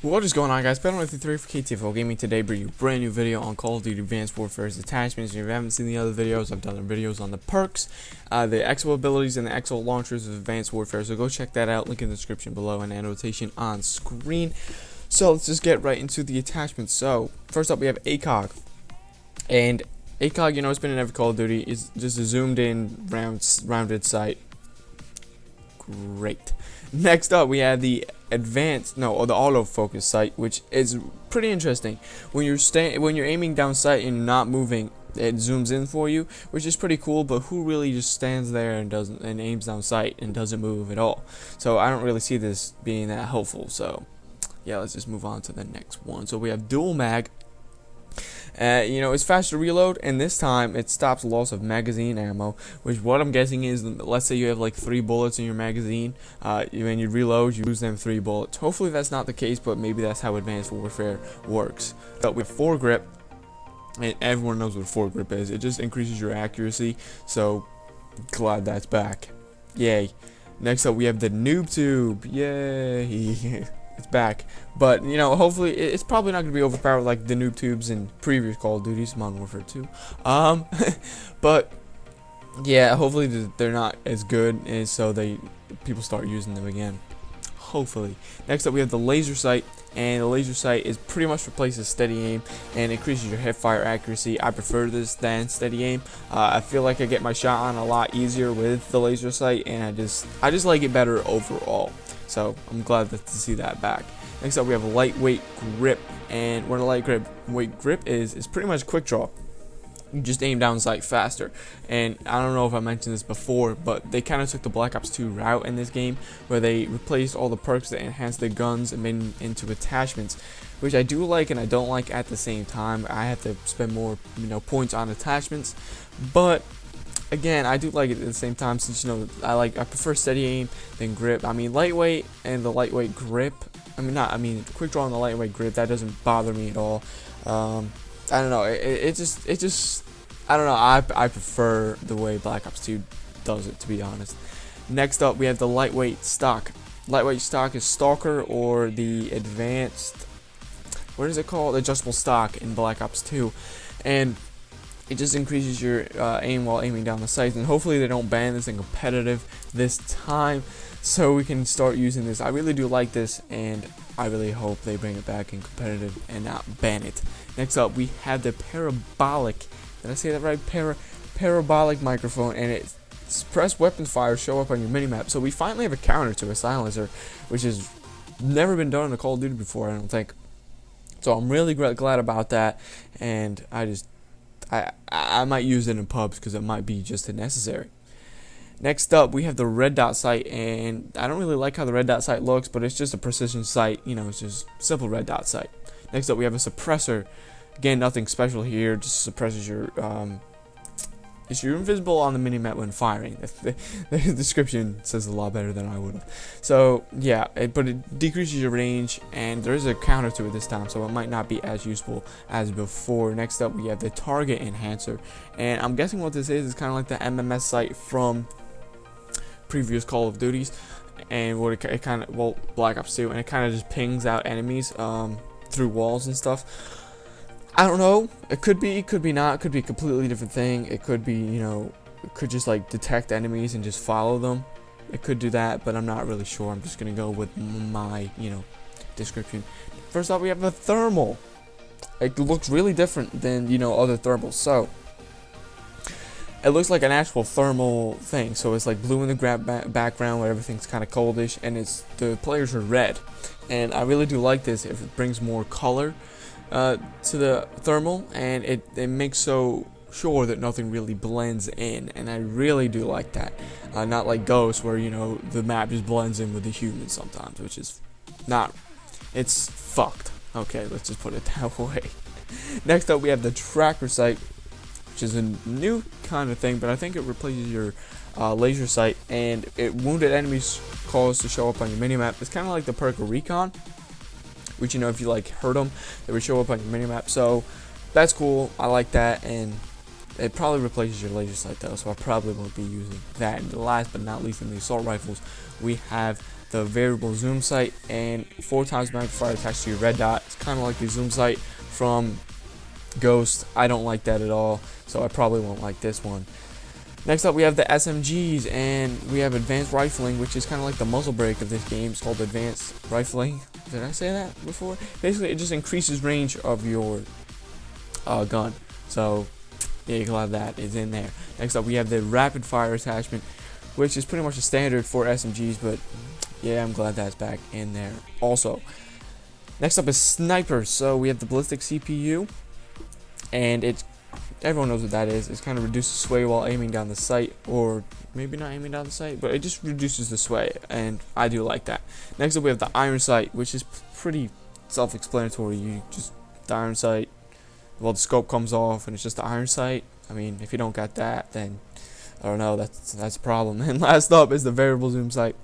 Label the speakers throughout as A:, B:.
A: What is going on, guys? Ben153 for KTFO Gaming. Today bringing you a brand new video on Call of Duty Advanced Warfare's attachments. If you haven't seen the other videos, I've done videos on the perks, the exo abilities, and the exo launchers of Advanced Warfare, so go check that out. Link in the description below and annotation on screen. So let's just get right into the attachments. So first up we have ACOG, and ACOG, you know, it's been in every Call of Duty. Is just a zoomed in rounded sight. Great. Next up we have the the autofocus sight, which is pretty interesting. When you're aiming down sight and you're not moving, it zooms in for you, which is pretty cool. But who really just stands there and aims down sight and doesn't move at all? So I don't really see this being that helpful. So yeah, let's just move on to the next one. So we have dual mag. You know, it's faster reload, and this time it stops loss of magazine ammo, which what I'm guessing is, let's say you have like 3 bullets in your magazine, when you reload, you lose them 3 bullets. Hopefully that's not the case, but maybe that's how Advanced Warfare works. But with foregrip, and everyone knows what foregrip is, it just increases your accuracy, so glad that's back. Yay. Next up we have the noob tube. Yay. It's back, but you know, hopefully it's probably not going to be overpowered like the noob tubes in previous Call of Duty, Modern Warfare 2. But yeah, hopefully they're not as good, and so people start using them again. Hopefully. Next up we have the laser sight, and the laser sight is pretty much replaces steady aim and increases your hip fire accuracy. I prefer this than steady aim. I feel like I get my shot on a lot easier with the laser sight, and I just like it better overall. So I'm glad to see that back. Next up we have a lightweight grip, and what a lightweight grip is pretty much quick draw. You just aim down sight faster, and I don't know if I mentioned this before, but they kind of took the Black Ops 2 route in this game, where they replaced all the perks that enhanced the guns and made them into attachments, which I do like and I don't like at the same time. I have to spend more, points on attachments, but again, I do like it at the same time, since I prefer steady aim than grip. I mean, lightweight and the lightweight grip. Quick draw and the lightweight grip, that doesn't bother me at all. I don't know. It just I don't know. I prefer the way Black Ops 2 does it, to be honest. Next up, we have the lightweight stock. Lightweight stock is Stalker, or the advanced, what is it called? Adjustable stock in Black Ops 2, and it just increases your aim while aiming down the sights, and hopefully they don't ban this in competitive this time, so we can start using this. I really do like this, and I really hope they bring it back in competitive and not ban it. Next up, we have the parabolic. Did I say that right? Parabolic microphone, and it suppressed weapons fire show up on your minimap. So we finally have a counter to a silencer, which has never been done in a Call of Duty before, I don't think. So I'm really glad about that, and I might use it in pubs because it might be just as necessary. Next up, we have the red dot sight, and I don't really like how the red dot sight looks, but it's just a precision sight. It's just simple red dot sight. Next up, we have a suppressor. Again, nothing special here. Just suppresses your you're invisible on the minimap when firing. The description says a lot better than I would have. So yeah, but it decreases your range, and there is a counter to it this time, so it might not be as useful as before. Next up, we have the target enhancer, and I'm guessing what this is kind of like the MMS sight from previous Call of Duties, and Black Ops 2, and it kind of just pings out enemies through walls and stuff. I don't know. It could be not. It could be a completely different thing. It could be, it could just like detect enemies and just follow them. It could do that, but I'm not really sure. I'm just gonna go with my, description. First off, we have a thermal. It looks really different than, other thermals. So it looks like an actual thermal thing. So it's like blue in the background where everything's kind of coldish, and the players are red. And I really do like this if it brings more color to the thermal, and it makes so sure that nothing really blends in, and I really do like that. Not like Ghost, where the map just blends in with the humans sometimes, which is not. It's fucked. Okay, let's just put it that way. Next up, we have the tracker sight, which is a new kind of thing, but I think it replaces your laser sight, and it wounded enemies cause to show up on your minimap. It's kind of like the perk of Recon, which if you hurt them, they would show up on your minimap. So that's cool. I like that, and it probably replaces your laser sight though, so I probably won't be using that. And last but not least, in the assault rifles, we have the variable zoom sight, and 4 times magnifier attached to your red dot. It's kind of like the zoom sight from Ghost. I don't like that at all, so I probably won't like this one. Next up, we have the SMGs, and we have advanced rifling, which is kind of like the muzzle brake of this game. It's called advanced rifling. Did I say that before? Basically, it just increases range of your gun. So yeah, you can have that. It's in there. Next up, we have the rapid fire attachment, which is pretty much a standard for SMGs, but yeah, I'm glad that's back in there also. Next up is snipers. So we have the ballistic CPU, and it's everyone knows what that is. It kind of reduces sway while aiming down the sight, or maybe not aiming down the sight, but it just reduces the sway, and I do like that. Next up, we have the iron sight, which is pretty self-explanatory. You just the iron sight. Well, the scope comes off, and it's just the iron sight. I mean, if you don't got that, then I don't know. That's a problem. And last up is the variable zoom sight,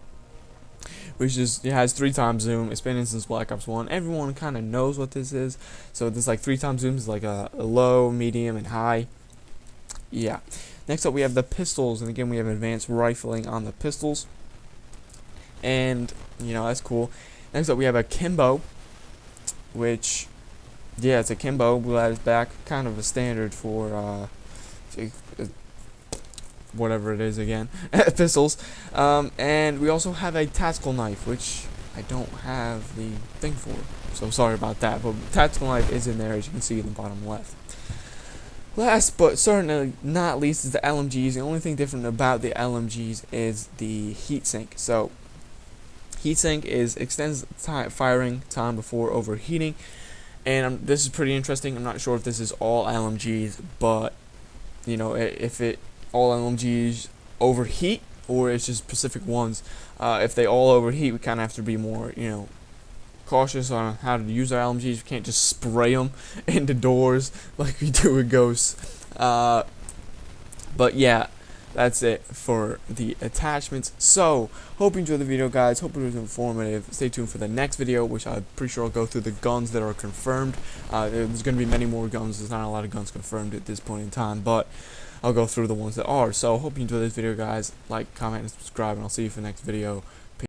A: which is it has 3 times zoom. It's been in since Black Ops 1. Everyone kind of knows what this is. So this like 3 times zoom is like a low, medium, and high. Yeah. Next up, we have the pistols, and again we have advanced rifling on the pistols, and you know that's cool. Next up, we have a Kimbo, which yeah, it's a Kimbo. Glad it's back. Kind of a standard for whatever it is again, pistols. And we also have a tactical knife, which I don't have the thing for, so sorry about that, but tactical knife is in there, as you can see in the bottom left. Last but certainly not least is the LMGs. The only thing different about the LMGs is the heatsink. So heatsink extends firing time before overheating, and this is pretty interesting. I'm not sure if this is all LMGs, but you know, if all LMGs overheat, or it's just specific ones. If they all overheat, we kind of have to be more, you know, cautious on how to use our LMGs. We can't just spray them into doors like we do with Ghosts. But yeah, that's it for the attachments. So, hope you enjoyed the video, guys. Hope it was informative. Stay tuned for the next video, which I'm pretty sure I'll go through the guns that are confirmed. There's going to be many more guns. There's not a lot of guns confirmed at this point in time, but I'll go through the ones that are. So, hope you enjoyed this video, guys. Like, comment, and subscribe, and I'll see you for the next video.